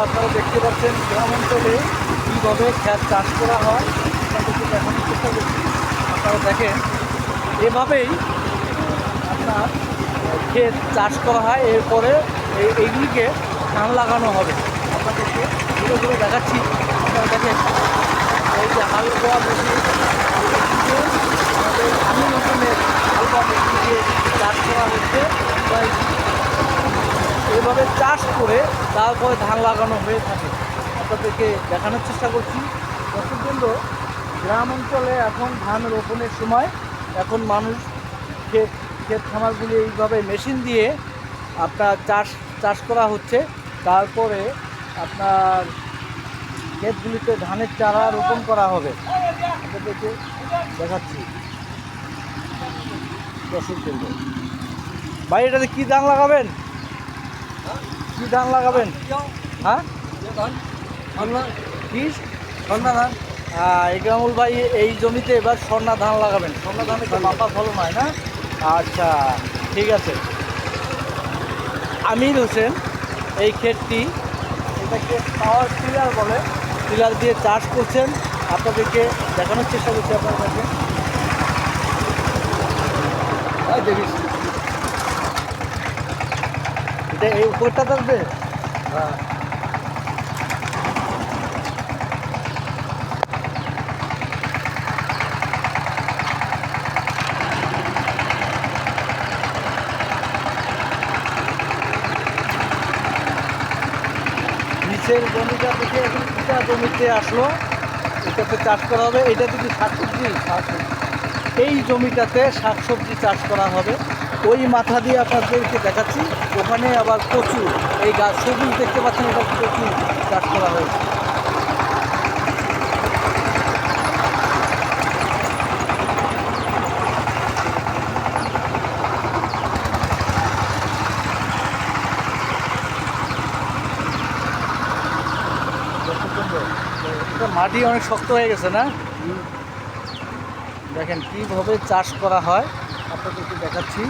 আপনারা দেখতে পাচ্ছেন গ্রাম অঞ্চলে কীভাবে ক্ষেত চাষ করা হয় আপনাদেরকে দেখানোর চেষ্টা করছি। আপনারা দেখেন এভাবেই আপনার ক্ষেত চাষ করা হয়, এরপরে এইগুলিকে ধান লাগানো হবে। আপনাদেরকে ঘুরে ঘুরে দেখাচ্ছি। আপনারা দেখেন এই যে হাল বোয়া মেশিন, আমাদের আমি রকমের হাল বোয়া মেশিন দিয়ে চাষ করা হচ্ছে। এভাবে চাষ করে তারপরে ধান লাগানো হয়ে থাকে। আপনাদেরকে দেখানোর চেষ্টা করছি। দর্শকবৃন্দ, গ্রাম অঞ্চলে এখন ধান রোপণের সময়, এখন মানুষ ক্ষেত খামারগুলি এইভাবে মেশিন দিয়ে আপনার চাষ করা হচ্ছে। তারপরে আপনার ক্ষেতগুলিতে ধানের চারা রোপণ করা হবে। আপনাদেরকে দেখাচ্ছি। দর্শকবৃন্দ, ভাই এটাতে কী ধান লাগাবেন? কী ধান লাগাবেন? হ্যাঁ, কি স্বর্ণা ধান? ইকরামুল ভাই এই জমিতে এবার স্বর্ণা ধান লাগাবেন। স্বর্ণা ধানে তো মাপা ভালো নয় না? আচ্ছা, ঠিক আছে। আমির হোসেন এই ক্ষেতটি, এটাকে পাওয়ার টিলার বলে, টিলার দিয়ে চাষ করছেন। আপনাদেরকে দেখানোর চেষ্টা করছি। আপনার কাছে দেখিস এটা এই উপরটা থাকবে। হ্যাঁ, নিচের জমিটা থেকে এখন দুটা জমিতে আসলো, এটাতে চাষ করা হবে। এটাতে কি শাকসবজি? এই জমিটাতে শাকসবজি চাষ করা হবে। ওই মাথা দিয়ে আপনাদেরকে দেখাচ্ছি, ওখানে আবার কচু, এই গাছ সবুজ দেখতে পাচ্ছেন, এটা কচু চাষ করা হয়েছে। এটা মাটি অনেক শক্ত হয়ে গেছে না? দেখেন কীভাবে চাষ করা হয়, আপনাদেরকে দেখাচ্ছি।